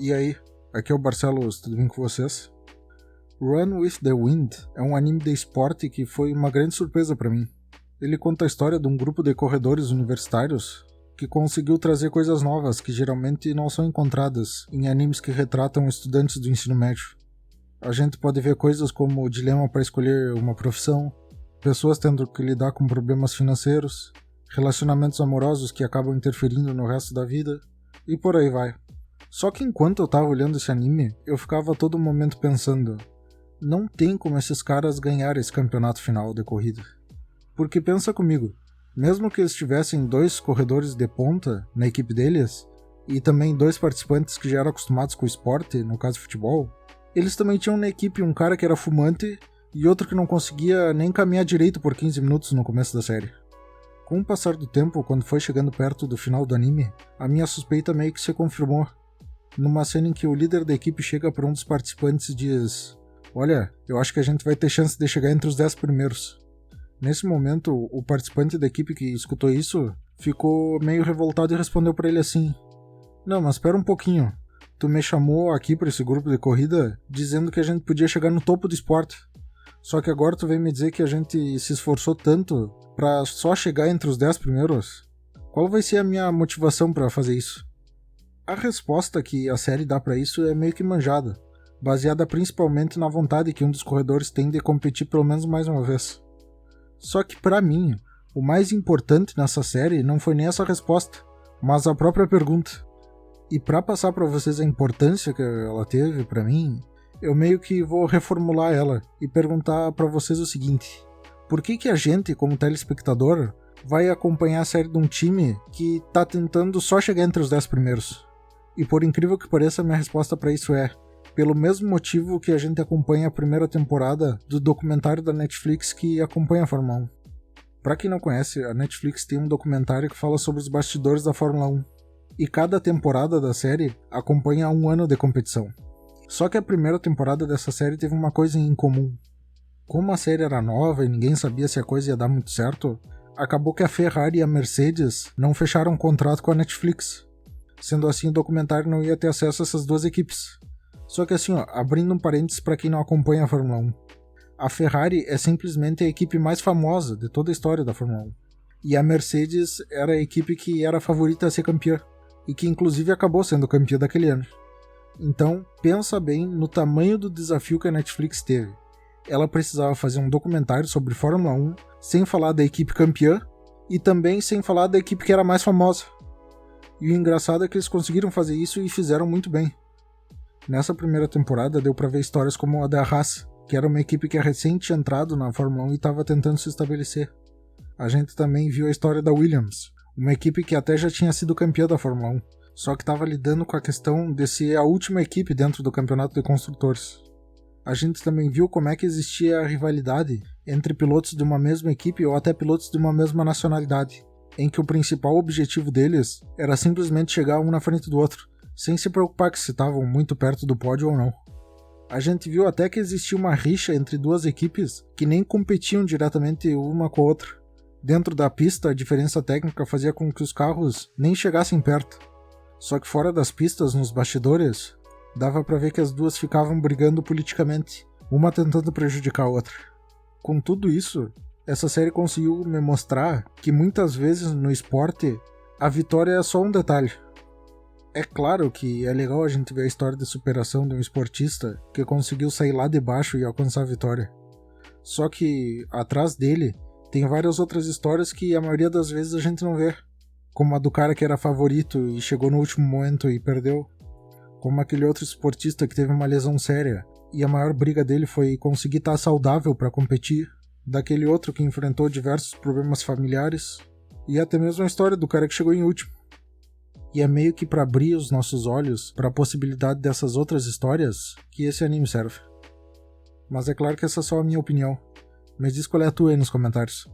E aí, aqui é o Barcelos, tudo bem com vocês? Run with the Wind é um anime de esporte que foi uma grande surpresa para mim. Ele conta a história de um grupo de corredores universitários que conseguiu trazer coisas novas que geralmente não são encontradas em animes que retratam estudantes do ensino médio. A gente pode ver coisas como o dilema para escolher uma profissão, pessoas tendo que lidar com problemas financeiros, relacionamentos amorosos que acabam interferindo no resto da vida, e por aí vai. Só que enquanto eu tava olhando esse anime, eu ficava a todo momento pensando, não tem como esses caras ganharem esse campeonato final de corrida. Porque pensa comigo, mesmo que eles tivessem 2 corredores de ponta na equipe deles, e também 2 participantes que já eram acostumados com o esporte, no caso futebol, eles também tinham na equipe um cara que era fumante e outro que não conseguia nem caminhar direito por 15 minutos no começo da série. Com o passar do tempo, quando foi chegando perto do final do anime, a minha suspeita meio que se confirmou. Numa cena em que o líder da equipe chega para um dos participantes e diz: "Olha, eu acho que a gente vai ter chance de chegar entre os 10 primeiros." Nesse momento, o participante da equipe que escutou isso ficou meio revoltado e respondeu para ele assim: "Não, mas espera um pouquinho. Tu me chamou aqui para esse grupo de corrida dizendo que a gente podia chegar no topo do esporte. Só que agora tu vem me dizer que a gente se esforçou tanto para só chegar entre os 10 primeiros? Qual vai ser a minha motivação para fazer isso?" A resposta que a série dá para isso é meio que manjada, baseada principalmente na vontade que um dos corredores tem de competir pelo menos mais uma vez. Só que para mim, o mais importante nessa série não foi nem essa resposta, mas a própria pergunta. E para passar para vocês a importância que ela teve para mim, eu meio que vou reformular ela e perguntar para vocês o seguinte: por que a gente, como telespectador, vai acompanhar a série de um time que tá tentando só chegar entre os 10 primeiros? E por incrível que pareça, minha resposta para isso é: pelo mesmo motivo que a gente acompanha a primeira temporada do documentário da Netflix que acompanha a Fórmula 1. Pra quem não conhece, a Netflix tem um documentário que fala sobre os bastidores da Fórmula 1. E cada temporada da série acompanha um ano de competição. Só que a primeira temporada dessa série teve uma coisa em comum. Como a série era nova e ninguém sabia se a coisa ia dar muito certo, acabou que a Ferrari e a Mercedes não fecharam um contrato com a Netflix. Sendo assim, o documentário não ia ter acesso a essas 2 equipes. Só que assim, abrindo um parênteses para quem não acompanha a Fórmula 1. A Ferrari é simplesmente a equipe mais famosa de toda a história da Fórmula 1. E a Mercedes era a equipe que era a favorita a ser campeã, e que inclusive acabou sendo campeã daquele ano. Então, pensa bem no tamanho do desafio que a Netflix teve. Ela precisava fazer um documentário sobre Fórmula 1, sem falar da equipe campeã, e também sem falar da equipe que era mais famosa. E o engraçado é que eles conseguiram fazer isso e fizeram muito bem. Nessa primeira temporada deu pra ver histórias como a da Haas, que era uma equipe que recém tinha entrado na Fórmula 1 e estava tentando se estabelecer. A gente também viu a história da Williams, uma equipe que até já tinha sido campeã da Fórmula 1, só que estava lidando com a questão de ser a última equipe dentro do campeonato de construtores. A gente também viu como é que existia a rivalidade entre pilotos de uma mesma equipe ou até pilotos de uma mesma nacionalidade, em que o principal objetivo deles era simplesmente chegar um na frente do outro, sem se preocupar que se estavam muito perto do pódio ou não. A gente viu até que existia uma rixa entre 2 equipes que nem competiam diretamente uma com a outra. Dentro da pista, a diferença técnica fazia com que os carros nem chegassem perto. Só que fora das pistas, nos bastidores, dava pra ver que as 2 ficavam brigando politicamente, uma tentando prejudicar a outra. Com tudo isso, essa série conseguiu me mostrar que muitas vezes no esporte, a vitória é só um detalhe. É claro que é legal a gente ver a história de superação de um esportista que conseguiu sair lá de baixo e alcançar a vitória. Só que, atrás dele, tem várias outras histórias que a maioria das vezes a gente não vê. Como a do cara que era favorito e chegou no último momento e perdeu. Como aquele outro esportista que teve uma lesão séria e a maior briga dele foi conseguir estar saudável para competir. Daquele outro que enfrentou diversos problemas familiares. E até mesmo a história do cara que chegou em último. E é meio que para abrir os nossos olhos para a possibilidade dessas outras histórias que esse anime serve. Mas é claro que essa é só a minha opinião. Me diz qual é a tua aí nos comentários.